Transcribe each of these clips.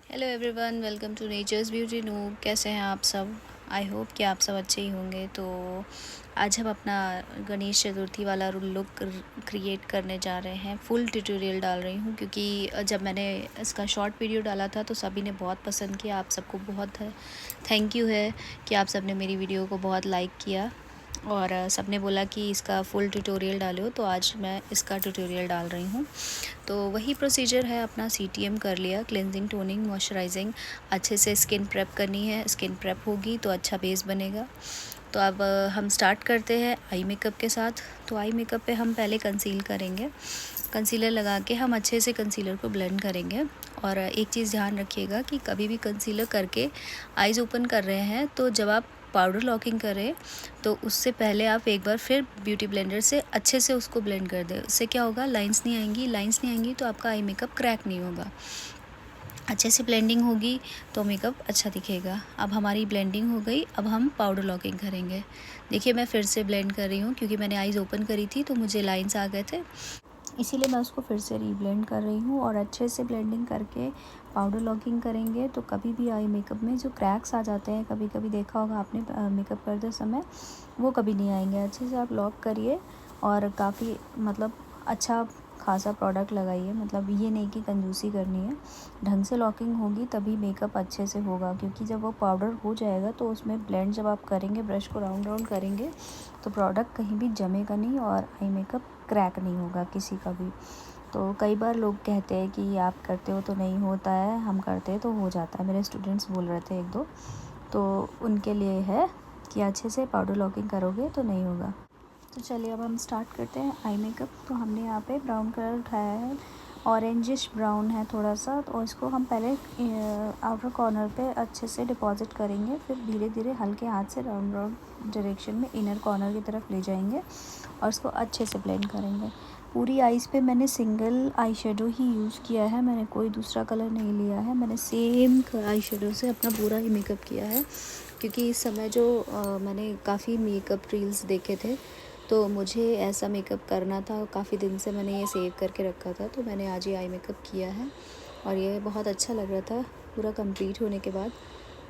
Hello everyone, welcome to nature's beauty noob. कैसे हैं आप सब? आई होप कि आप सब अच्छे ही होंगे। तो आज हम अपना गणेश चतुर्थी वाला लुक क्रिएट करने जा रहे हैं। फुल ट्यूटोरियल डाल रही हूँ क्योंकि जब मैंने इसका शॉर्ट वीडियो डाला था तो सभी ने बहुत पसंद किया। आप सबको बहुत थैंक यू है कि आप सब ने मेरी वीडियो को बहुत लाइक किया और सब ने बोला कि इसका फुल ट्यूटोरियल डालो, तो आज मैं इसका ट्यूटोरियल डाल रही हूँ। तो वही प्रोसीजर है, अपना CTM कर लिया, क्लेंजिंग, टोनिंग, मॉइस्चराइजिंग, अच्छे से स्किन प्रेप करनी है। स्किन प्रेप होगी तो अच्छा बेस बनेगा। तो अब हम स्टार्ट करते हैं आई मेकअप के साथ। तो आई मेकअप पे हम पहले कंसील करेंगे। कंसीलर लगा के हम अच्छे से कंसीलर को ब्लेंड करेंगे। और एक चीज़ ध्यान रखिएगा कि कभी भी कंसीलर करके आइज़ ओपन कर रहे हैं तो जब आप पाउडर लॉकिंग करें तो उससे पहले आप एक बार फिर ब्यूटी ब्लेंडर से अच्छे से उसको ब्लेंड कर दें। उससे क्या होगा, लाइंस नहीं आएंगी तो आपका आई मेकअप क्रैक नहीं होगा। अच्छे से ब्लेंडिंग होगी तो मेकअप अच्छा दिखेगा। अब हमारी ब्लेंडिंग हो गई, अब हम पाउडर लॉकिंग करेंगे। देखिए मैं फिर से ब्लेंड कर रही हूँ क्योंकि मैंने आइज़ ओपन करी थी तो मुझे लाइंस आ गए थे, इसीलिए मैं उसको फिर से रीब्लेंड कर रही हूँ। और अच्छे से ब्लेंडिंग करके पाउडर लॉकिंग करेंगे तो कभी भी आई मेकअप में जो क्रैक्स आ जाते हैं, कभी कभी देखा होगा आपने मेकअप करते समय, वो कभी नहीं आएंगे। अच्छे से आप लॉक करिए और काफ़ी अच्छा खासा प्रोडक्ट लगाइए। ये नहीं कि कंजूसी करनी है, ढंग से लॉकिंग होगी तभी मेकअप अच्छे से होगा। क्योंकि जब वो पाउडर हो जाएगा तो उसमें ब्लेंड जब आप करेंगे, ब्रश को राउंड राउंड करेंगे तो प्रोडक्ट कहीं भी जमेगा नहीं और आई मेकअप क्रैक नहीं होगा किसी का भी। तो कई बार लोग कहते हैं कि आप करते हो तो नहीं होता है, हम करते हैं तो हो जाता है। मेरे स्टूडेंट्स बोल रहे थे एक दो, तो उनके लिए है कि अच्छे से पाउडर लॉकिंग करोगे तो नहीं होगा। तो चलिए अब हम स्टार्ट करते हैं आई मेकअप। तो हमने यहाँ पे ब्राउन कलर उठाया है, ऑरेंजिश ब्राउन है थोड़ा सा, तो इसको हम पहले आउटर कॉर्नर पे अच्छे से डिपॉजिट करेंगे, फिर धीरे धीरे हल्के हाथ से राउंड राउंड डायरेक्शन में इनर कॉर्नर की तरफ ले जाएंगे और इसको अच्छे से ब्लेंड करेंगे। पूरी आइज़ पे मैंने सिंगल आई शेडो ही यूज़ किया है, मैंने कोई दूसरा कलर नहीं लिया है। मैंने सेम आई शेडो से अपना पूरा ही मेकअप किया है क्योंकि इस समय जो मैंने काफ़ी मेकअप रील्स देखे थे तो मुझे ऐसा मेकअप करना था। काफ़ी दिन से मैंने ये सेव करके रखा था, तो मैंने आज ही आई मेकअप किया है और ये बहुत अच्छा लग रहा था पूरा कंप्लीट होने के बाद।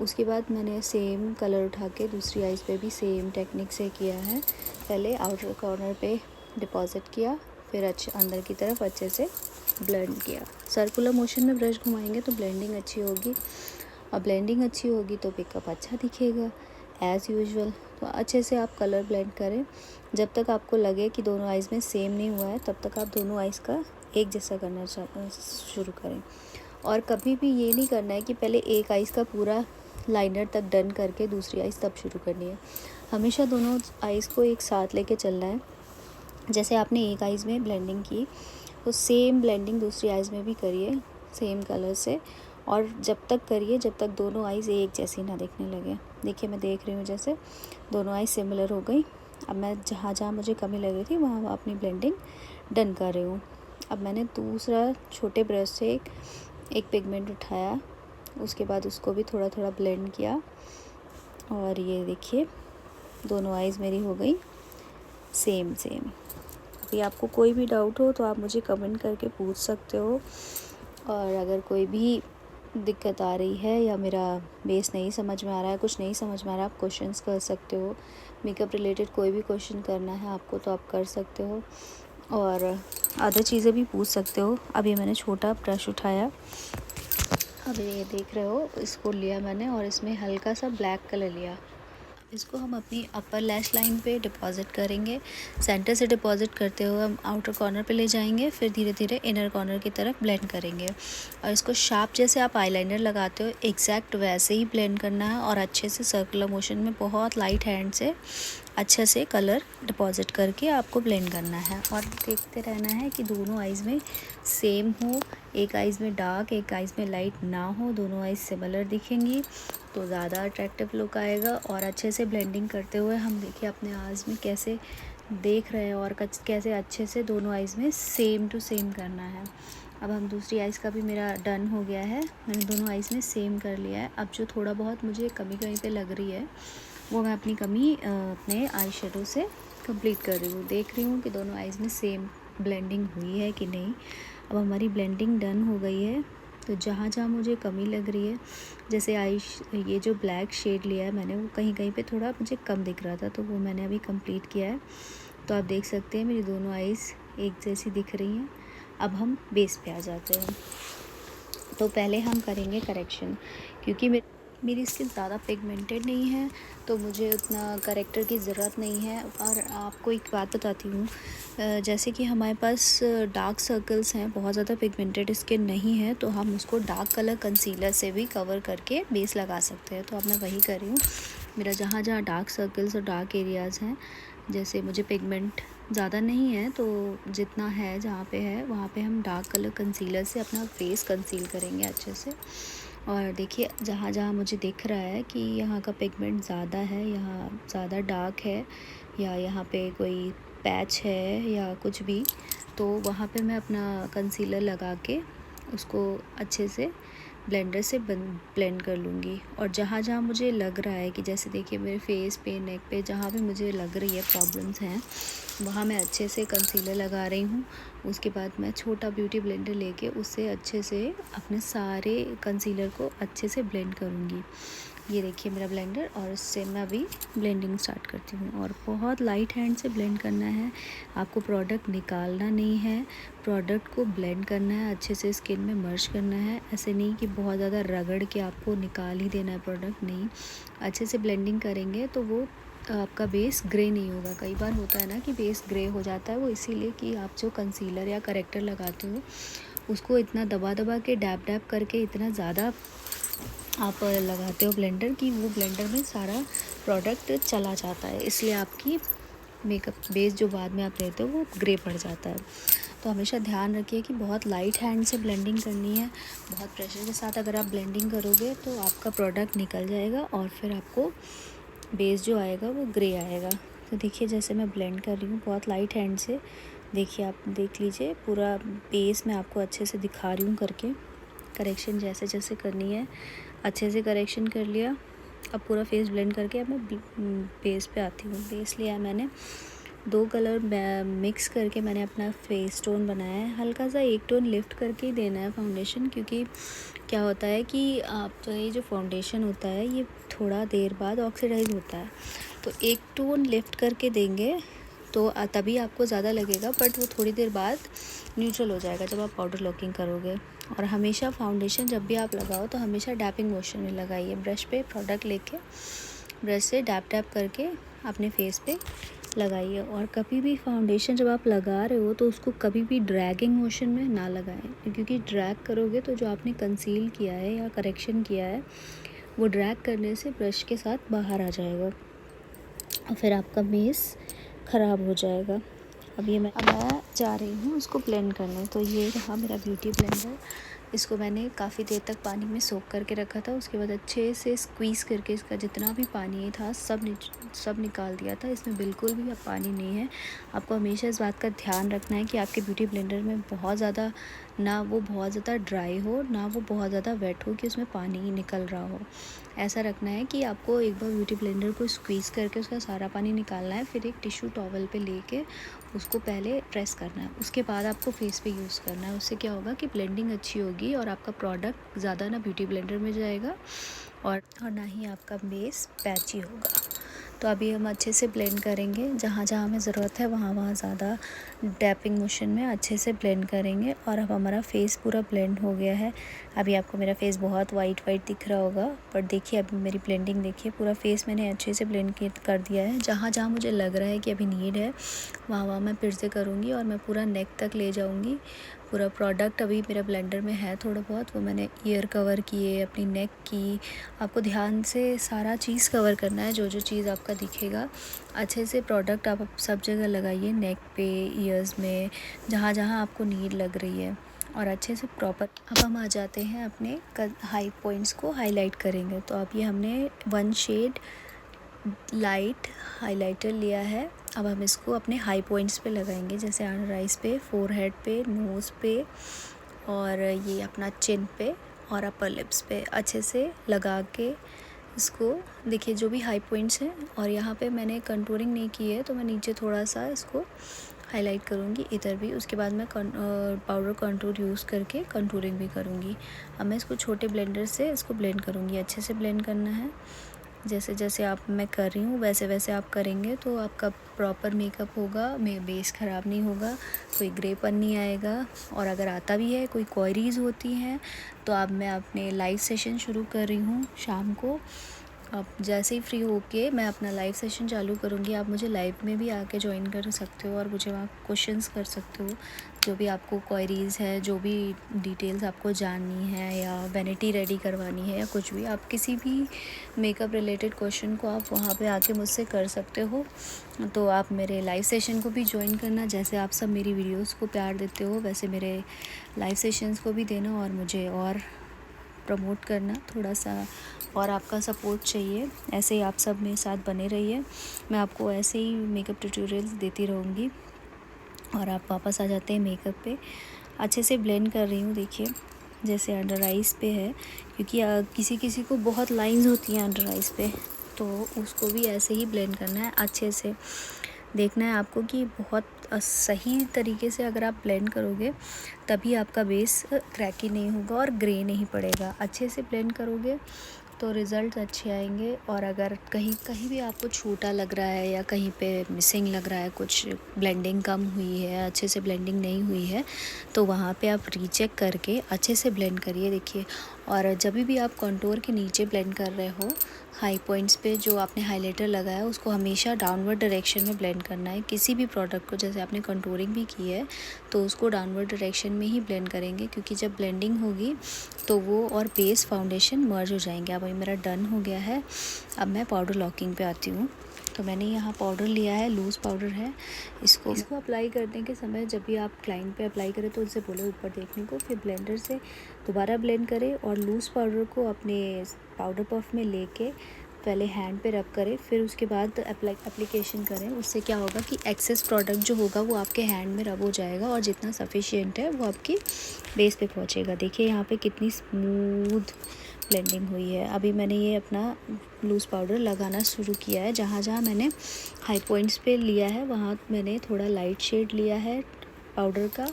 उसके बाद मैंने सेम कलर उठा के दूसरी आइज़ पे भी सेम टेक्निक से किया है। पहले आउटर कॉर्नर पे डिपॉजिट किया, फिर अच्छे अंदर की तरफ अच्छे से ब्लेंड किया। सर्कुलर मोशन में ब्रश घुमाएंगे तो ब्लेंडिंग अच्छी होगी और ब्लेंडिंग अच्छी होगी तो मेकअप अच्छा दिखेगा एज़ यूजुअल। तो अच्छे से आप कलर ब्लेंड करें। जब तक आपको लगे कि दोनों आइज़ में सेम नहीं हुआ है तब तक आप दोनों आइज़ का एक जैसा करना शुरू करें। और कभी भी ये नहीं करना है कि पहले एक आइज़ का पूरा लाइनर तक डन करके दूसरी आइज़ तब शुरू करनी है। हमेशा दोनों आइज़ को एक साथ लेके चलना है। जैसे आपने एक आइज़ में ब्लेंडिंग की तो सेम ब्लेंडिंग दूसरी आइज़ में भी करिए सेम कलर से, और जब तक करिए जब तक दोनों आइज़ एक जैसी ना दिखने लगे। देखिए मैं देख रही हूँ जैसे दोनों आइज़ सिमिलर हो गई। अब मैं जहाँ जहाँ मुझे कमी लग रही थी वहाँ अपनी ब्लेंडिंग डन कर रही हूँ। अब मैंने दूसरा छोटे ब्रश से एक पिगमेंट उठाया, उसके बाद उसको भी थोड़ा थोड़ा ब्लेंड किया और ये देखिए दोनों आइज़ मेरी हो गई सेम सेम। अभी आपको कोई भी डाउट हो तो आप मुझे कमेंट करके पूछ सकते हो, और अगर कोई भी दिक्कत आ रही है या मेरा बेस नहीं समझ में आ रहा है, कुछ नहीं समझ में आ रहा है, आप क्वेश्चंस कर सकते हो। मेकअप रिलेटेड कोई भी क्वेश्चन करना है आपको तो आप कर सकते हो और अदर चीज़ें भी पूछ सकते हो। अभी मैंने छोटा ब्रश उठाया, अभी ये देख रहे हो, इसको लिया मैंने और इसमें हल्का सा ब्लैक कलर लिया। इसको हम अपनी अपर लैश लाइन पे डिपॉजिट करेंगे। सेंटर से डिपॉजिट करते हुए हम आउटर कॉर्नर पे ले जाएंगे, फिर धीरे धीरे इनर कॉर्नर की तरफ ब्लेंड करेंगे। और इसको शार्प जैसे आप आईलाइनर लगाते हो एग्जैक्ट वैसे ही ब्लेंड करना है और अच्छे से सर्कुलर मोशन में बहुत लाइट हैंड से अच्छे से कलर डिपॉजिट करके आपको ब्लेंड करना है। और देखते रहना है कि दोनों आइज़ में सेम हो, एक आइज़ में डार्क एक आइज़ में लाइट ना हो, दोनों आइज़ सिमिलर दिखेंगी तो ज़्यादा अट्रैक्टिव लुक आएगा। और अच्छे से ब्लेंडिंग करते हुए हम देखिए अपने आइज़ में कैसे देख रहे हैं और कैसे अच्छे से दोनों आइज़ में सेम टू सेम करना है। अब हम दूसरी आइज़ का भी मेरा डन हो गया है, मैंने दोनों आइज़ में सेम कर लिया है। अब जो थोड़ा बहुत मुझे कमी कहीं पे लग रही है वो मैं अपनी कमी अपने आई शेडो से कंप्लीट कर रही हूँ। देख रही हूँ कि दोनों आइज़ में सेम ब्लेंडिंग हुई है कि नहीं। अब हमारी ब्लेंडिंग डन हो गई है तो जहाँ जहाँ मुझे कमी लग रही है, जैसे ये जो ब्लैक शेड लिया है मैंने, वो कहीं कहीं पे थोड़ा मुझे कम दिख रहा था, तो वो मैंने अभी कंप्लीट किया है। तो आप देख सकते हैं मेरी दोनों आईज़ एक जैसी दिख रही हैं। अब हम बेस पे आ जाते हैं। तो पहले हम करेंगे करेक्शन, क्योंकि मेरी स्किन ज़्यादा पिगमेंटेड नहीं है, तो मुझे उतना करेक्टर की ज़रूरत नहीं है। और आपको एक बात बताती हूँ, जैसे कि हमारे पास डार्क सर्कल्स हैं, बहुत ज़्यादा पिगमेंटेड स्किन नहीं है, तो हम उसको डार्क कलर कंसीलर से भी कवर करके बेस लगा सकते हैं। तो अब मैं वही कर रही हूँ। मेरा जहाँ जहाँ डार्क सर्कल्स और डार्क एरियाज़ हैं, जैसे मुझे पिगमेंट ज़्यादा नहीं है, तो जितना है जहाँ पे है वहाँ पे हम डार्क कलर कंसीलर से अपना फेस कंसील करेंगे अच्छे से। और देखिए जहाँ जहाँ मुझे दिख रहा है कि यहाँ का पिगमेंट ज़्यादा है, यहाँ ज़्यादा डार्क है, या यहाँ पे कोई पैच है या कुछ भी, तो वहाँ पे मैं अपना कंसीलर लगा के उसको अच्छे से ब्लेंडर से ब्लेंड कर लूँगी। और जहाँ जहाँ मुझे लग रहा है कि जैसे देखिए मेरे फेस पे, नेक पे, जहाँ भी मुझे लग रही है प्रॉब्लम्स हैं, वहाँ मैं अच्छे से कंसीलर लगा रही हूँ। उसके बाद मैं छोटा ब्यूटी ब्लेंडर लेके उससे अच्छे से अपने सारे कंसीलर को अच्छे से ब्लेंड करूँगी। ये देखिए मेरा ब्लेंडर, और इससे मैं अभी ब्लेंडिंग स्टार्ट करती हूँ। और बहुत लाइट हैंड से ब्लेंड करना है, आपको प्रोडक्ट निकालना नहीं है, प्रोडक्ट को ब्लेंड करना है, अच्छे से स्किन में मर्ज करना है। ऐसे नहीं कि बहुत ज़्यादा रगड़ के आपको निकाल ही देना है प्रोडक्ट, नहीं, अच्छे से ब्लेंडिंग करेंगे तो वो आपका बेस ग्रे नहीं होगा। कई बार होता है ना कि बेस ग्रे हो जाता है, वो इसीलिए कि आप जो कंसीलर या करेक्टर लगाते हो उसको इतना दबा दबा के, डैब डैब करके इतना ज़्यादा आप लगाते हो ब्लेंडर, कि वो ब्लेंडर में सारा प्रोडक्ट चला जाता है, इसलिए आपकी मेकअप बेस जो बाद में आप लेते हो वो ग्रे पड़ जाता है। तो हमेशा ध्यान रखिए कि बहुत लाइट हैंड से ब्लेंडिंग करनी है। बहुत प्रेशर के साथ अगर आप ब्लेंडिंग करोगे तो आपका प्रोडक्ट निकल जाएगा और फिर आपको बेस जो आएगा वो ग्रे आएगा। तो देखिए जैसे मैं ब्लेंड कर रही हूँ बहुत लाइट हैंड से, देखिए आप देख लीजिए पूरा बेस मैं आपको अच्छे से दिखा रही हूँ करके। करेक्शन जैसे जैसे करनी है अच्छे से करेक्शन कर लिया। अब पूरा फेस ब्लेंड करके अब मैं बेस पे आती हूँ। बेस लिया है मैंने, 2 कलर मिक्स करके मैंने अपना फेस टोन बनाया है। हल्का सा एक टोन लिफ्ट करके ही देना है फाउंडेशन, क्योंकि क्या होता है कि आप तो ये जो फाउंडेशन होता है ये थोड़ा देर बाद ऑक्सीडाइज होता है, तो एक टोन लिफ्ट करके देंगे तो तभी आपको ज़्यादा लगेगा, बट वो थोड़ी देर बाद न्यूट्रल हो जाएगा जब आप पाउडर लॉकिंग करोगे। और हमेशा फाउंडेशन जब भी आप लगाओ तो हमेशा डैपिंग मोशन में लगाइए। ब्रश पे प्रोडक्ट लेके ब्रश से डैप डैप करके अपने फेस पे लगाइए। और कभी भी फाउंडेशन जब आप लगा रहे हो तो उसको कभी भी ड्रैगिंग मोशन में ना लगाएं, क्योंकि ड्रैग करोगे तो जो आपने कंसील किया है या करेक्शन किया है वो ड्रैग करने से ब्रश के साथ बाहर आ जाएगा और फिर आपका बेस ख़राब हो जाएगा। अब मैं जा रही हूँ उसको ब्लेंड करने। तो ये रहा मेरा ब्यूटी ब्लेंडर, इसको मैंने काफ़ी देर तक पानी में सोक करके रखा था। उसके बाद अच्छे से स्क्वीज़ करके इसका जितना भी पानी था सब निकाल दिया था। इसमें बिल्कुल भी अब पानी नहीं है। आपको हमेशा इस बात का ध्यान रखना है कि आपके ब्यूटी ब्लेंडर में बहुत ज़्यादा ना वो बहुत ज़्यादा ड्राई हो, ना वो बहुत ज़्यादा वेट हो कि उसमें पानी ही निकल रहा हो। ऐसा रखना है कि आपको एक बार ब्यूटी ब्लेंडर को स्क्वीज़ करके उसका सारा पानी निकालना है, फिर एक टिश्यू टॉवल पे लेके उसको पहले प्रेस करना है, उसके बाद आपको फेस पे यूज़ करना है। उससे क्या होगा कि ब्लेंडिंग अच्छी होगी और आपका प्रोडक्ट ज़्यादा ना ब्यूटी ब्लेंडर में जाएगा और ना ही आपका बेस पैची होगा। तो अभी हम अच्छे से ब्लेंड करेंगे, जहाँ जहाँ हमें ज़रूरत है वहाँ वहाँ ज़्यादा डैपिंग मोशन में अच्छे से ब्लेंड करेंगे। और अब हमारा फेस पूरा ब्लेंड हो गया है। अभी आपको मेरा फेस बहुत वाइट दिख रहा होगा, पर देखिए अभी मेरी ब्लेंडिंग देखिए, पूरा फेस मैंने अच्छे से ब्लेंड कर दिया है। जहाँ जहाँ मुझे लग रहा है कि अभी नीड है वहाँ वहाँ मैं फिर से करूँगी और मैं पूरा नेक तक ले जाऊँगी। पूरा प्रोडक्ट अभी मेरा ब्लेंडर में है थोड़ा बहुत, वो मैंने ईयर कवर किए, अपनी नेक की। आपको ध्यान से सारा चीज़ कवर करना है, जो जो चीज़ आपका दिखेगा अच्छे से प्रोडक्ट आप सब जगह लगाइए, नेक पे, ईयर्स में, जहाँ जहाँ आपको नीड लग रही है, और अच्छे से प्रॉपर। अब हम आ जाते हैं अपने हाई पॉइंट्स को हाईलाइट करेंगे। तो अब ये हमने 1 शेड लाइट हाइलाइटर लिया है। अब हम इसको अपने हाई पॉइंट्स पे लगाएंगे, जैसे अंडर आइज़ पे, फोरहेड पे, नोज़ पे, और ये अपना चिन पे और अपर लिप्स पे अच्छे से लगा के इसको देखिए जो भी हाई पॉइंट्स हैं। और यहाँ पे मैंने कंटूरिंग नहीं की है तो मैं नीचे थोड़ा सा इसको हाईलाइट करूँगी इधर भी। उसके बाद मैं पाउडर कंटूर यूज़ करके कंटूरिंग भी करूँगी। अब मैं इसको छोटे ब्लेंडर से इसको ब्लेंड करूँगी। अच्छे से ब्लेंड करना है, जैसे जैसे मैं कर रही हूँ वैसे वैसे आप करेंगे तो आपका प्रॉपर मेकअप होगा, बेस ख़राब नहीं होगा, कोई ग्रेपन नहीं आएगा। और अगर आता भी है, कोई क्वेरीज़ होती हैं तो अब मैं अपने लाइव सेशन शुरू कर रही हूँ शाम को। अब जैसे ही फ्री होके मैं अपना लाइव सेशन चालू करूँगी, आप मुझे लाइव में भी आके ज्वाइन कर सकते हो और मुझे वहाँ क्वेश्चंस कर सकते हो, जो भी आपको क्वेरीज़ है, जो भी डिटेल्स आपको जाननी है या वैनिटी रेडी करवानी है या कुछ भी, आप किसी भी मेकअप रिलेटेड क्वेश्चन को आप वहाँ पे आके मुझसे कर सकते हो। तो आप मेरे लाइव सेशन को भी ज्वाइन करना। जैसे आप सब मेरी वीडियोस को प्यार देते हो वैसे मेरे लाइव सेशंस को भी देना और मुझे और प्रमोट करना थोड़ा सा, और आपका सपोर्ट चाहिए। ऐसे ही आप सब मेरे साथ बने रहिए, मैं आपको ऐसे ही मेकअप ट्यूटोरियल्स देती रहूँगी। और आप वापस आ जाते हैं मेकअप पे। अच्छे से ब्लेंड कर रही हूँ, देखिए जैसे अंडर आइज़ पे है, क्योंकि किसी किसी को बहुत लाइंस होती हैं अंडर आइज़ पे, तो उसको भी ऐसे ही ब्लेंड करना है। अच्छे से देखना है आपको कि बहुत सही तरीके से अगर आप ब्लेंड करोगे तभी आपका बेस क्रैकी नहीं होगा और ग्रे नहीं पड़ेगा। अच्छे से ब्लेंड करोगे तो रिज़ल्ट अच्छे आएंगे। और अगर कहीं कहीं भी आपको छोटा लग रहा है या कहीं पे मिसिंग लग रहा है, कुछ ब्लेंडिंग कम हुई है, अच्छे से ब्लेंडिंग नहीं हुई है, तो वहाँ पे आप रीचेक करके अच्छे से ब्लेंड करिए। देखिए, और जब भी आप कंटूर के नीचे ब्लेंड कर रहे हो, हाई पॉइंट्स पे जो आपने हाइलाइटर लगाया उसको हमेशा डाउनवर्ड डायरेक्शन में ब्लेंड करना है। किसी भी प्रोडक्ट को, जैसे आपने कंटूरिंग भी की है तो उसको डाउनवर्ड डायरेक्शन में ही ब्लेंड करेंगे, क्योंकि जब ब्लेंडिंग होगी तो वो और बेस फाउंडेशन मर्ज हो जाएंगे। अब मेरा डन हो गया है। अब मैं पाउडर लॉकिंग पे आती हूँ। तो मैंने यहाँ पाउडर लिया है, लूज़ पाउडर है। इसको अप्लाई करने के समय जब भी आप क्लाइंट पे अप्लाई करें तो उनसे बोले ऊपर देखने को, फिर ब्लेंडर से दोबारा ब्लेंड करें और लूज़ पाउडर को अपने पाउडर पफ में लेके पहले हैंड पे रब करें, फिर उसके बाद एप्लीकेशन करें। उससे क्या होगा कि एक्सेस प्रोडक्ट जो होगा वो आपके हैंड में रब हो जाएगा और जितना सफिशिएंट है वो आपकी बेस पे पहुंचेगा। देखिए यहाँ पे कितनी स्मूथ ब्लेंडिंग हुई है। अभी मैंने ये अपना लूज़ पाउडर लगाना शुरू किया है। जहाँ जहाँ मैंने हाई पॉइंट्स पे लिया है वहाँ मैंने थोड़ा लाइट शेड लिया है पाउडर का,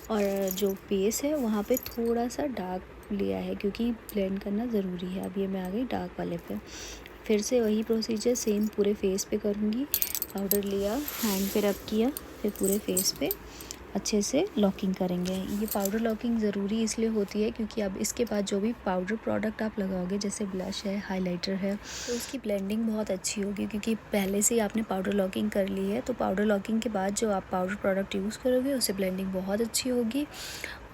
और जो बेस है वहाँ पे थोड़ा सा डार्क लिया है, क्योंकि ब्लेंड करना ज़रूरी है। अब ये मैं आ गई डार्क वाले पे। फिर से वही प्रोसीजर सेम पूरे फेस पे करूँगी। पाउडर लिया, हैंड पे रब किया, फिर पूरे फेस पे अच्छे से लॉकिंग करेंगे। ये पाउडर लॉकिंग ज़रूरी इसलिए होती है क्योंकि अब इसके बाद जो भी पाउडर प्रोडक्ट आप लगाओगे, जैसे ब्लश है, हाइलाइटर है, तो उसकी ब्लेंडिंग बहुत अच्छी होगी, क्योंकि पहले से ही आपने पाउडर लॉकिंग कर ली है। तो पाउडर लॉकिंग के बाद जो आप पाउडर प्रोडक्ट यूज़ करोगे उससे ब्लेंडिंग बहुत अच्छी होगी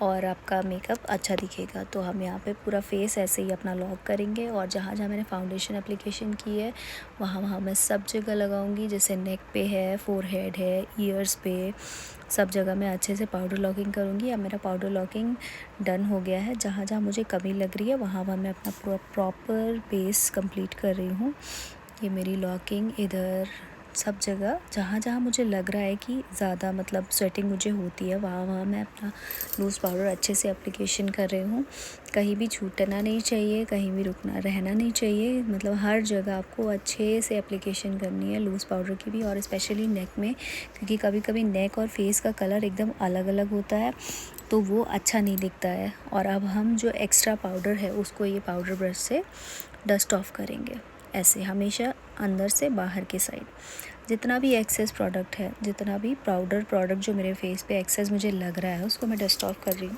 और आपका मेकअप अच्छा दिखेगा। तो हम यहाँ पे पूरा फेस ऐसे ही अपना लॉक करेंगे, और जहाँ जहाँ मैंने फाउंडेशन एप्लीकेशन की है वहाँ मैं सब जगह लगाऊंगी। जैसे नेक पे है, फोरहेड है, ईयर्स पे, सब जगह मैं अच्छे से पाउडर लॉकिंग करूँगी। अब मेरा पाउडर लॉकिंग डन हो गया है। जहाँ जहाँ मुझे कमी लग रही है वहाँ मैं अपना प्रॉपर बेस कंप्लीट कर रही हूँ। ये मेरी लॉकिंग इधर सब जगह जहाँ जहाँ मुझे लग रहा है कि ज़्यादा मतलब स्वेटिंग मुझे होती है वहाँ मैं अपना लूज़ पाउडर अच्छे से एप्लीकेशन कर रही हूँ। कहीं भी छूटना नहीं चाहिए, कहीं भी रुकना रहना नहीं चाहिए, मतलब हर जगह आपको अच्छे से एप्लीकेशन करनी है लूज़ पाउडर की भी, और स्पेशली नेक में, क्योंकि कभी कभी नेक और फेस का कलर एकदम अलग अलग होता है तो वो अच्छा नहीं दिखता है। और अब हम जो एक्स्ट्रा पाउडर है उसको ये पाउडर ब्रश से डस्ट ऑफ करेंगे, ऐसे हमेशा अंदर से बाहर की साइड। जितना भी एक्सेस प्रोडक्ट है, जितना भी पाउडर प्रोडक्ट जो मेरे फेस पे एक्सेस मुझे लग रहा है उसको मैं डस्ट ऑफ कर रही हूँ।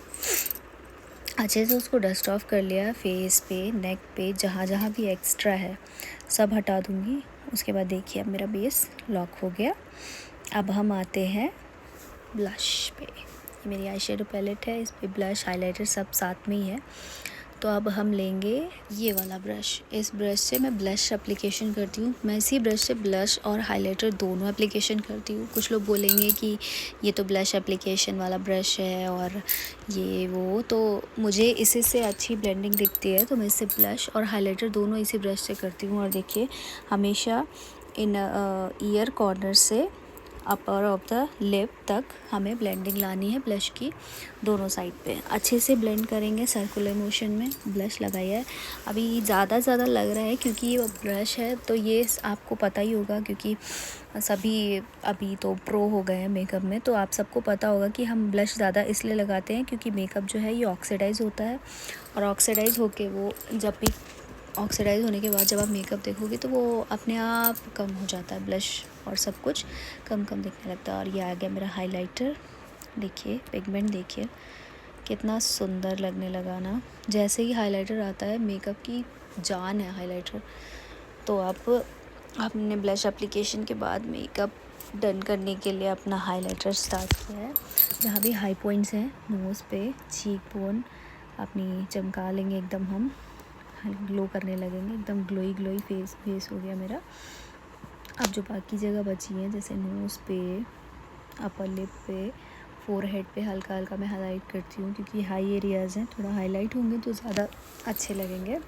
अच्छे से उसको डस्ट ऑफ कर लिया। फेस पे, नेक पे, जहाँ जहाँ भी एक्स्ट्रा है सब हटा दूँगी। उसके बाद देखिए अब मेरा बेस लॉक हो गया। अब हम आते हैं ब्लश पे। ये मेरी आई शेडो पैलेट है, इस पर ब्लश हाइलाइटर सब साथ में ही है। तो अब हम लेंगे ये वाला ब्रश। इस ब्रश से मैं ब्लश एप्लीकेशन करती हूँ। मैं इसी ब्रश से ब्लश और हाइलाइटर दोनों एप्लीकेशन करती हूँ। कुछ लोग बोलेंगे कि ये तो ब्लश एप्लीकेशन वाला ब्रश है और ये वो, तो मुझे इसी से अच्छी ब्लेंडिंग दिखती है तो मैं इससे ब्लश और हाइलाइटर दोनों इसी ब्रश से करती हूँ। और देखिए हमेशा इन ईयर कॉर्नर से अपर ऑफ द लिप तक हमें ब्लेंडिंग लानी है ब्लश की दोनों साइड पे। अच्छे से ब्लेंड करेंगे सर्कुलर मोशन में। ब्लश लगाया है, अभी ज़्यादा लग रहा है क्योंकि ये ब्रश है, तो ये आपको पता ही होगा क्योंकि सभी अभी तो प्रो हो गए हैं मेकअप में, तो आप सबको पता होगा कि हम ब्लश ज़्यादा इसलिए लगाते हैं क्योंकि मेकअप जो है ये ऑक्सीडाइज़ होता है, और ऑक्सीडाइज़ होके वो जब भी ऑक्सीडाइज़ होने के बाद जब आप मेकअप देखोगे तो वो अपने आप कम हो जाता है, ब्लश और सब कुछ कम दिखने लगता है। और ये आ गया मेरा हाइलाइटर। देखिए पिगमेंट देखिए कितना सुंदर लगने लगा ना। जैसे ही हाइलाइटर आता है, मेकअप की जान है हाइलाइटर। तो अब आपने ब्लश एप्लीकेशन के बाद मेकअप डन करने के लिए अपना हाइलाइटर स्टार्ट किया है। जहाँ भी हाई पॉइंट्स हैं नोज़ पे, चीक बोन अपनी चमका लेंगे एकदम, हम ग्लो करने लगेंगे, एकदम ग्लोई फेस हो गया मेरा। अब जो बाकी जगह बची है जैसे नोज़ पे, अपर लिप पे, फोरहेड पे हल्का मैं हाईलाइट करती हूँ क्योंकि हाई एरियाज़ हैं, थोड़ा हाईलाइट होंगे तो ज़्यादा अच्छे लगेंगे।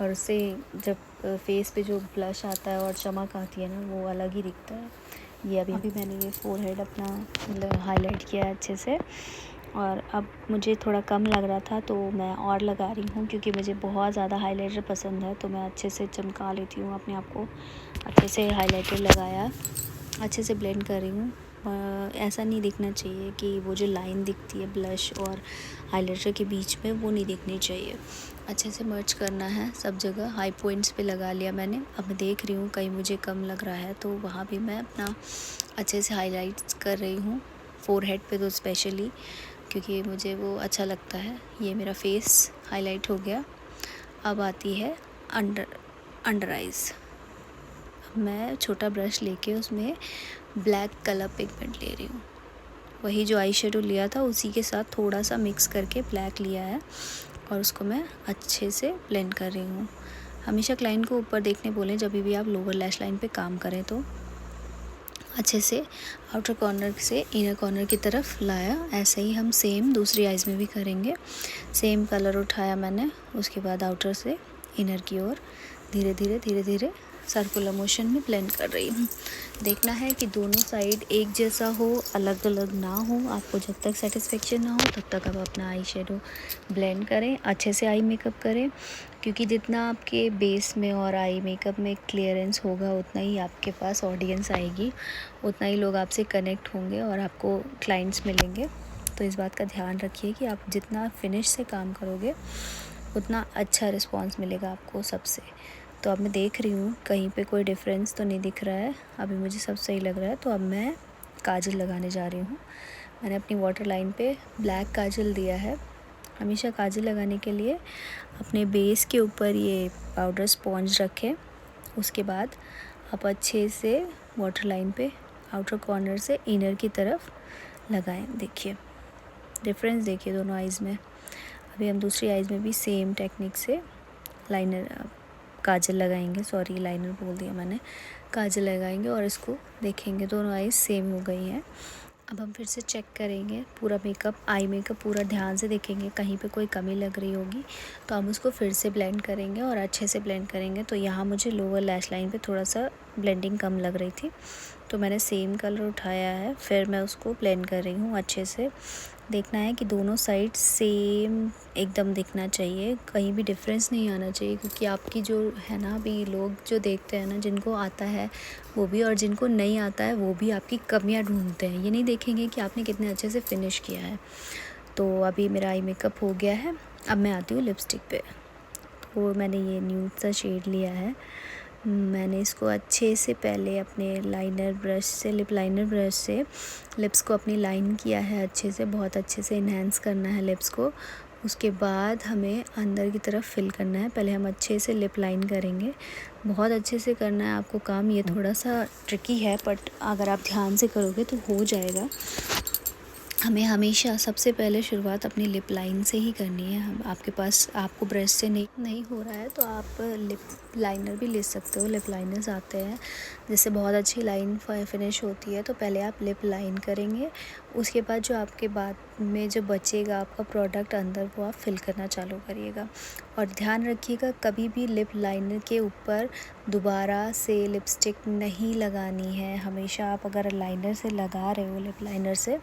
और उससे जब फेस पे जो ब्लश आता है और चमक आती है ना, वो अलग ही दिखता है। ये अभी मैंने ये फोरहेड अपना मतलब हाईलाइट किया है अच्छे से। और अब मुझे थोड़ा कम लग रहा था तो मैं और लगा रही हूँ क्योंकि मुझे बहुत ज़्यादा हाइलाइटर पसंद है, तो मैं अच्छे से चमका लेती हूँ अपने आप को। अच्छे से हाइलाइटर लगाया, अच्छे से ब्लेंड कर रही हूँ। ऐसा नहीं दिखना चाहिए कि वो जो लाइन दिखती है ब्लश और हाइलाइटर के बीच में, वो नहीं दिखनी चाहिए। अच्छे से मर्ज करना है सब जगह। हाई पॉइंट्स पे लगा लिया मैंने। अब मैं देख रही हूँ कहीं मुझे कम लग रहा है तो वहाँ भी मैं अपना अच्छे से हाइलाइट्स कर रही हूँ, फोरहेड पे तो स्पेशली, क्योंकि मुझे वो अच्छा लगता है। ये मेरा फेस हाईलाइट हो गया। अब आती है अंडर आइज़। मैं छोटा ब्रश लेके उसमें ब्लैक कलर पिगमेंट ले रही हूँ। वही जो आई शेडो लिया था उसी के साथ थोड़ा सा मिक्स करके ब्लैक लिया है और उसको मैं अच्छे से ब्लेंड कर रही हूँ। हमेशा क्लाइंट को ऊपर देखने बोलें जब भी आप लोअर लैश लाइन पे काम करें तो। अच्छे से आउटर कॉर्नर से इनर कॉर्नर की तरफ लाया। ऐसे ही हम सेम दूसरी आइज़ में भी करेंगे। सेम कलर उठाया मैंने, उसके बाद आउटर से इनर की ओर धीरे धीरे सर्कुलर मोशन में ब्लेंड कर रही हूँ। देखना है कि दोनों साइड एक जैसा हो, अलग अलग ना हो। आपको जब तक सेटिस्फेक्शन ना हो तब तक आप अपना आई शेडो ब्लेंड करें, अच्छे से आई मेकअप करें, क्योंकि जितना आपके बेस में और आई मेकअप में क्लियरेंस होगा उतना ही आपके पास ऑडियंस आएगी, उतना ही लोग आपसे कनेक्ट होंगे और आपको क्लाइंट्स मिलेंगे। तो इस बात का ध्यान रखिए कि आप जितना फिनिश से काम करोगे उतना अच्छा रिस्पॉन्स मिलेगा आपको सबसे। तो अब मैं देख रही हूँ कहीं पे कोई डिफरेंस तो नहीं दिख रहा है, अभी मुझे सब सही लग रहा है। तो अब मैं काजल लगाने जा रही हूँ। मैंने अपनी वाटर लाइन पे ब्लैक काजल दिया है। हमेशा काजल लगाने के लिए अपने बेस के ऊपर ये पाउडर स्पॉन्ज रखें, उसके बाद आप अच्छे से वाटर लाइन पे आउटर कॉर्नर से इनर की तरफ लगाएं। देखिए डिफरेंस, देखिए दोनों आइज़ में। अभी हम दूसरी आइज़ में भी सेम टेक्निक से लाइनर काजल लगाएंगे, सॉरी लाइनर बोल दिया मैंने, काजल लगाएंगे और इसको देखेंगे दोनों आइज़ सेम हो गई हैं। अब हम फिर से चेक करेंगे पूरा मेकअप, आई मेकअप पूरा ध्यान से देखेंगे, कहीं पे कोई कमी लग रही होगी तो हम उसको फिर से ब्लेंड करेंगे और अच्छे से ब्लेंड करेंगे। तो यहाँ मुझे लोअर लैश लाइन पे थोड़ा सा ब्लेंडिंग कम लग रही थी, तो मैंने सेम कलर उठाया है, फिर मैं उसको ब्लेंड कर रही हूँ अच्छे से। देखना है कि दोनों साइड सेम एकदम दिखना चाहिए, कहीं भी डिफरेंस नहीं आना चाहिए, क्योंकि आपकी जो है ना, अभी लोग जो देखते हैं ना, जिनको आता है वो भी और जिनको नहीं आता है वो भी आपकी कमियां ढूंढते हैं, ये नहीं देखेंगे कि आपने कितने अच्छे से फिनिश किया है। तो अभी मेरा आई मेकअप हो गया है। अब मैं आती हूँ लिपस्टिक पे। तो मैंने ये न्यूड सा शेड लिया है। मैंने इसको अच्छे से पहले अपने लाइनर ब्रश से, लिप लाइनर ब्रश से लिप्स को अपनी लाइन किया है अच्छे से, बहुत अच्छे से इन्हेंस करना है लिप्स को। उसके बाद हमें अंदर की तरफ फिल करना है। पहले हम अच्छे से लिप लाइन करेंगे, बहुत अच्छे से करना है आपको काम। ये थोड़ा सा ट्रिकी है बट अगर आप ध्यान से करोगे तो हो जाएगा। हमें हमेशा सबसे पहले शुरुआत अपनी लिप लाइन से ही करनी है। हम आपके पास आपको ब्रश से नहीं हो रहा है तो आप लिप लाइनर भी ले सकते हो। लिप लाइनर्स आते हैं जिससे बहुत अच्छी लाइन फिनिश होती है। तो पहले आप लिप लाइन करेंगे, उसके बाद जो आपके बाद में जो बचेगा आपका प्रोडक्ट अंदर, वो आप फिल करना चालू करिएगा। और ध्यान रखिएगा कभी भी लिप लाइनर के ऊपर दोबारा से लिपस्टिक नहीं लगानी है। हमेशा आप अगर लाइनर से लगा रहे हो लिप लाइनर से,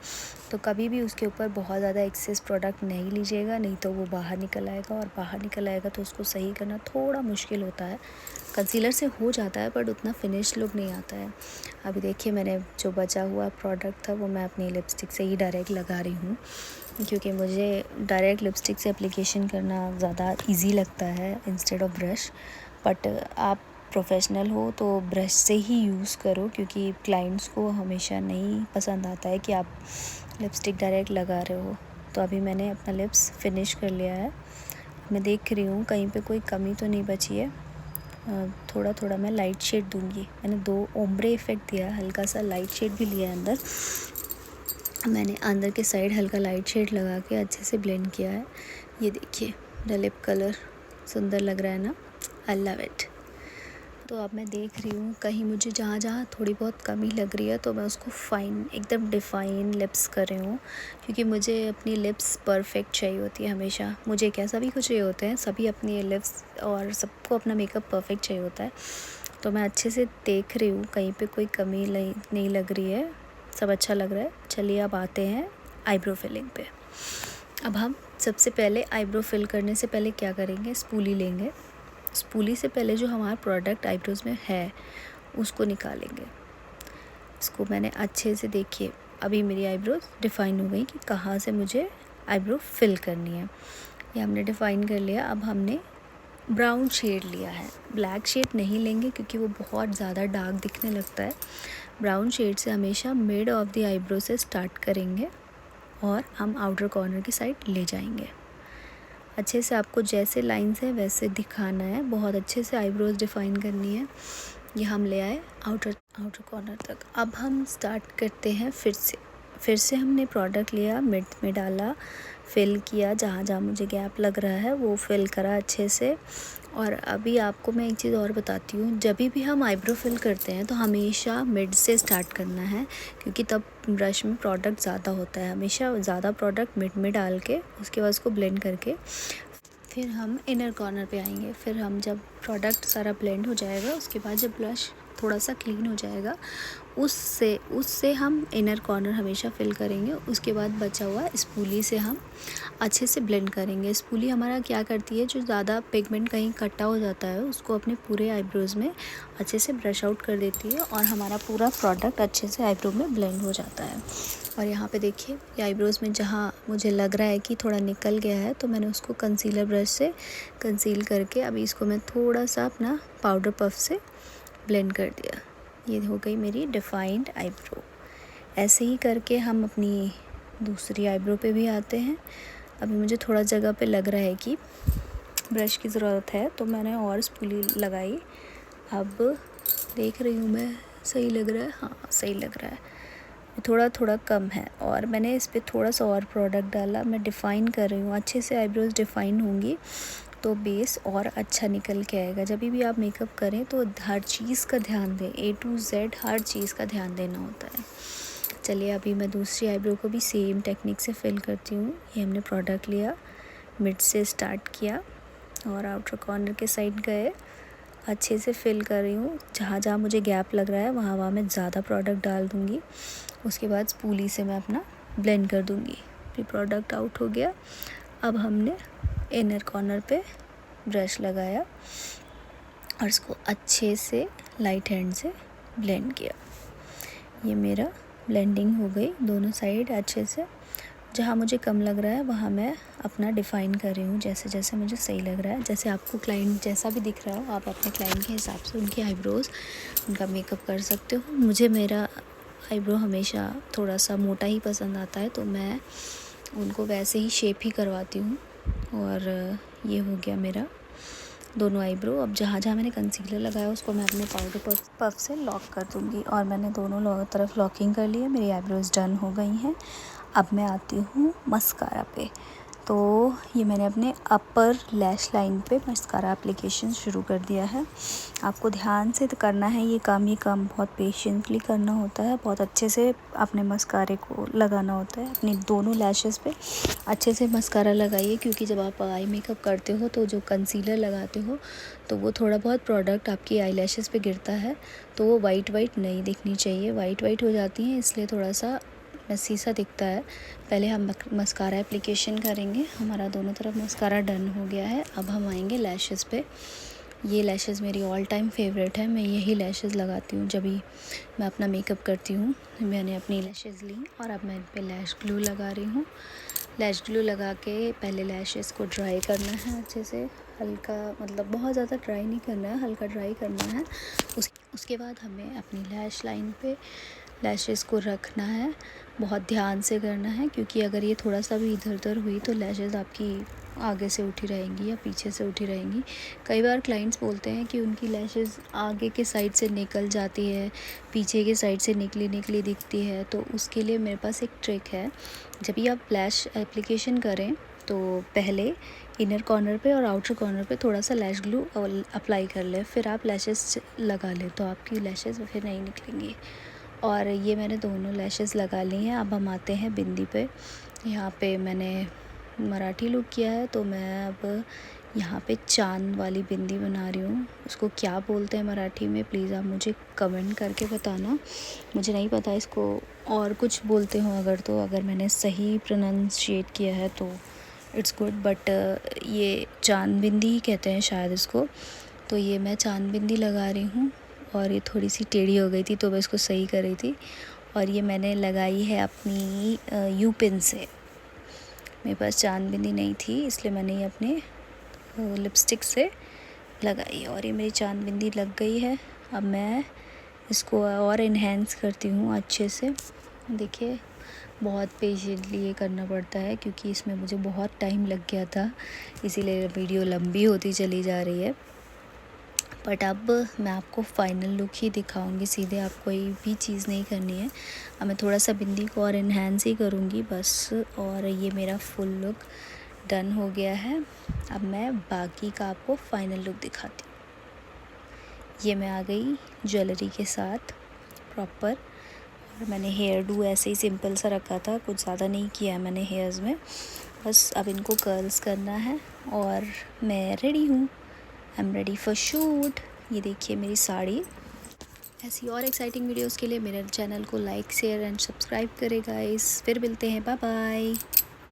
तो कभी भी उसके ऊपर बहुत ज़्यादा एक्सेस प्रोडक्ट नहीं लीजिएगा, नहीं तो वो बाहर निकल आएगा, और बाहर निकल आएगा तो उसको सही करना थोड़ा मुश्किल होता है। कंसीलर से हो जाता है बट उतना फिनिश लुक नहीं आता है। अभी देखिए मैंने जो बचा हुआ प्रोडक्ट था वो मैं अपनी लिपस्टिक से ही डायरेक्ट लगा रही हूँ, क्योंकि मुझे डायरेक्ट लिपस्टिक से एप्लीकेशन करना ज़्यादा ईजी लगता है इंस्टेड ऑफ ब्रश। बट आप प्रोफेशनल हो तो ब्रश से ही यूज़ करो, क्योंकि क्लाइंट्स को हमेशा नहीं पसंद आता है कि आप लिपस्टिक डायरेक्ट लगा रहे हो। तो अभी मैंने अपना लिप्स फिनिश कर लिया है। मैं देख रही हूँ कहीं पे कोई कमी तो नहीं बची है। थोड़ा थोड़ा मैं लाइट शेड दूंगी। मैंने 2 ओम्ब्रे इफ़ेक्ट दिया, हल्का सा लाइट शेड भी लिया है अंदर। मैंने अंदर के साइड हल्का लाइट शेड लगा के अच्छे से ब्लेंड किया है। ये देखिए द लिप कलर सुंदर लग रहा है ना, आई लव इट। तो अब मैं देख रही हूँ कहीं मुझे जहाँ जहाँ थोड़ी बहुत कमी लग रही है तो मैं उसको फाइन एकदम डिफ़ाइन लिप्स कर रही हूँ, क्योंकि मुझे अपनी लिप्स परफेक्ट चाहिए होती है हमेशा। मुझे कैसा भी कुछ चाहिए होते हैं, सभी अपनी लिप्स और सबको अपना मेकअप परफेक्ट चाहिए होता है। तो मैं अच्छे से देख रही हूँ कहीं पे कोई कमी नहीं लग रही है, सब अच्छा लग रहा है। चलिए अब आते हैं आईब्रो फिलिंग पे। अब हम सबसे पहले आईब्रो फिल करने से पहले क्या करेंगे, स्पूली लेंगे। स्पूली से पहले जो हमारा प्रोडक्ट आईब्रोज़ में है उसको निकालेंगे। इसको मैंने अच्छे से, देखिए अभी मेरी आईब्रोज डिफ़ाइन हो गई कि कहाँ से मुझे आईब्रो फिल करनी है। ये हमने डिफ़ाइन कर लिया। अब हमने ब्राउन शेड लिया है, ब्लैक शेड नहीं लेंगे क्योंकि वो बहुत ज़्यादा डार्क दिखने लगता है। ब्राउन शेड से हमेशा मिड ऑफ द आईब्रो से स्टार्ट करेंगे और हम आउटर कॉर्नर की साइड ले जाएंगे। अच्छे से आपको जैसे लाइंस है वैसे दिखाना है, बहुत अच्छे से आईब्रोज डिफ़ाइन करनी है। ये हम ले आए आउटर कॉर्नर तक। अब हम स्टार्ट करते हैं फिर से हमने प्रोडक्ट लिया, मिड में डाला, फिल किया, जहाँ जहाँ मुझे गैप लग रहा है वो फिल करा अच्छे से। और अभी आपको मैं एक चीज़ और बताती हूँ, जब भी हम आईब्रो फिल करते हैं तो हमेशा मिड से स्टार्ट करना है, क्योंकि तब ब्रश में प्रोडक्ट ज़्यादा होता है। हमेशा ज़्यादा प्रोडक्ट मिड में डाल के उसके बाद उसको ब्लेंड करके फिर हम इनर कॉर्नर पे आएंगे। फिर हम जब प्रोडक्ट सारा ब्लेंड हो जाएगा उसके बाद जब ब्रश थोड़ा सा क्लीन हो जाएगा उससे हम इनर कॉर्नर हमेशा फिल करेंगे। उसके बाद बचा हुआ स्पूली से हम अच्छे से ब्लेंड करेंगे। स्पूली हमारा क्या करती है, जो ज़्यादा पिगमेंट कहीं इकट्ठा हो जाता है उसको अपने पूरे आईब्रोज़ में अच्छे से ब्रश आउट कर देती है और हमारा पूरा प्रोडक्ट अच्छे से आईब्रो में ब्लेंड हो जाता है। और यहाँ पे देखिए ये आईब्रोज़ में जहाँ मुझे लग रहा है कि थोड़ा निकल गया है तो मैंने उसको कंसीलर ब्रश से कंसील करके अभी इसको मैं थोड़ा सा अपना पाउडर पफ से ब्लेंड कर दिया। ये हो गई मेरी डिफ़ाइंड आईब्रो। ऐसे ही करके हम अपनी दूसरी आईब्रो पे भी आते हैं। अभी मुझे थोड़ा जगह पे लग रहा है कि ब्रश की ज़रूरत है तो मैंने और स्पूली लगाई। अब देख रही हूँ मैं सही लग रहा है, हाँ सही लग रहा है। थोड़ा थोड़ा कम है और मैंने इस पर थोड़ा सा और प्रोडक्ट डाला। मैं डिफ़ाइन कर रही हूँ, अच्छे से आईब्रोज डिफ़ाइन होंगी तो बेस और अच्छा निकल के आएगा। जब भी आप मेकअप करें तो हर चीज़ का ध्यान दें, A to Z हर चीज़ का ध्यान देना होता है। चलिए अभी मैं दूसरी आईब्रो को भी सेम टेक्निक से फिल करती हूँ। ये हमने प्रोडक्ट लिया, मिड से स्टार्ट किया और आउटर कॉर्नर के साइड गए, अच्छे से फिल कर रही हूँ। जहाँ जहाँ मुझे गैप लग रहा है वहाँ मैं ज़्यादा प्रोडक्ट डाल दूँगी। उसके बाद स्पूली से मैं अपना ब्लेंड कर दूँगी। फिर प्रोडक्ट आउट हो गया। अब हमने इनर कॉर्नर पे ब्रश लगाया और इसको अच्छे से लाइट हैंड से ब्लेंड किया। ये मेरा ब्लेंडिंग हो गई दोनों साइड अच्छे से। जहाँ मुझे कम लग रहा है वहाँ मैं अपना डिफ़ाइन कर रही हूँ जैसे जैसे मुझे सही लग रहा है। जैसे आपको क्लाइंट जैसा भी दिख रहा हो आप अपने क्लाइंट के हिसाब से उनकी आईब्रोज़ उनका मेकअप कर सकते हो। मुझे मेरा आईब्रो हमेशा थोड़ा सा मोटा ही पसंद आता है तो मैं उनको वैसे ही शेप ही करवाती हूँ। और ये हो गया मेरा दोनों आईब्रो। अब जहाँ जहाँ मैंने कंसीलर लगाया उसको मैं अपने पाउडर पफ से लॉक कर दूँगी और मैंने दोनों तरफ लॉकिंग कर ली है। मेरी आईब्रोज़ डन हो गई हैं। अब मैं आती हूँ मस्कारा पे। तो ये मैंने अपने अपर लैश लाइन पे मस्कारा एप्लीकेशन शुरू कर दिया है। आपको ध्यान से करना है ये काम बहुत पेशेंटली करना होता है, बहुत अच्छे से अपने मस्कारे को लगाना होता है। अपनी दोनों लैशेस पे अच्छे से मस्कारा लगाइए, क्योंकि जब आप आई मेकअप करते हो तो जो कंसीलर लगाते हो तो वो थोड़ा बहुत प्रोडक्ट आपकी आई लैशेस पे गिरता है, तो वो वाइट नहीं दिखनी चाहिए। वाइट हो जाती हैं, इसलिए थोड़ा सा मेसी सा दिखता है। पहले हम मस्कारा एप्लीकेशन करेंगे। हमारा दोनों तरफ मस्कारा डन हो गया है। अब हम आएंगे लैशेस पे। ये लैशेस मेरी ऑल टाइम फेवरेट है। मैं यही लैशेस लगाती हूँ जब भी मैं अपना मेकअप करती हूँ। मैंने अपनी लैशेस ली और अब मैं इन पे लैश ग्लू लगा रही हूँ। लैश ग्लू लगा के पहले लैशेस को ड्राई करना है अच्छे से, हल्का, मतलब बहुत ज़्यादा ड्राई नहीं करना है, हल्का ड्राई करना है। उसके बाद हमें अपनी लैश लाइन पे लैशेस को रखना है। बहुत ध्यान से करना है, क्योंकि अगर ये थोड़ा सा भी इधर उधर हुई तो लैशेस आपकी आगे से उठी रहेंगी या पीछे से उठी रहेंगी। कई बार क्लाइंट्स बोलते हैं कि उनकी लैशेस आगे के साइड से निकल जाती है, पीछे के साइड से निकली दिखती है। तो उसके लिए मेरे पास एक ट्रिक है। जब भी आप लैश एप्लीकेशन करें तो पहले इनर कॉर्नर पे और आउटर कॉर्नर पे थोड़ा सा लैश ग्लू अप्लाई कर लें, फिर आप लैशेस लगा लें, तो आपकी लैशेस फिर नहीं निकलेंगी। और ये मैंने दोनों लैशेस लगा ली हैं। अब हम आते हैं बिंदी पे। यहाँ पे मैंने मराठी लुक किया है, तो मैं अब यहाँ पे चांद वाली बिंदी बना रही हूँ। उसको क्या बोलते हैं मराठी में, प्लीज़ आप मुझे कमेंट करके बताना। मुझे नहीं पता इसको और कुछ बोलते हो अगर, तो अगर मैंने सही प्रोनाउंशिएट किया है तो इट्स गुड, बट ये चांद बिंदी ही कहते हैं शायद इसको। तो ये मैं चांद बिंदी लगा रही हूँ और ये थोड़ी सी टेढ़ी हो गई थी तो मैं इसको सही कर रही थी। और ये मैंने लगाई है अपनी यू पिन से। मेरे पास चांद बिंदी नहीं थी, इसलिए मैंने ये अपने लिपस्टिक से लगाई और ये मेरी चांद बिंदी लग गई है। अब मैं इसको और इन्हेंस करती हूँ अच्छे से। देखिए, बहुत पेशेंटली ये करना पड़ता है, क्योंकि इसमें मुझे बहुत टाइम लग गया था, इसीलिए वीडियो लंबी होती चली जा रही है। बट अब मैं आपको फ़ाइनल लुक ही दिखाऊंगी, सीधे आप कोई भी चीज़ नहीं करनी है। अब मैं थोड़ा सा बिंदी को और इन्हेंस ही करूँगी बस। और ये मेरा फुल लुक डन हो गया है। अब मैं बाकी का आपको फ़ाइनल लुक दिखाती हूँ। ये मैं आ गई ज्वेलरी के साथ प्रॉपर। और मैंने हेयर डू ऐसे ही सिंपल सा रखा था, कुछ ज़्यादा नहीं किया है मैंने हेयर्स में। बस अब इनको कर्ल्स करना है और मैं रेडी हूँ। I am ready for shoot. ये देखिए मेरी साड़ी। ऐसी और एक्साइटिंग वीडियोस के लिए मेरे चैनल को लाइक, शेयर एंड सब्सक्राइब करें गाइस। फिर मिलते हैं, बाय बाय।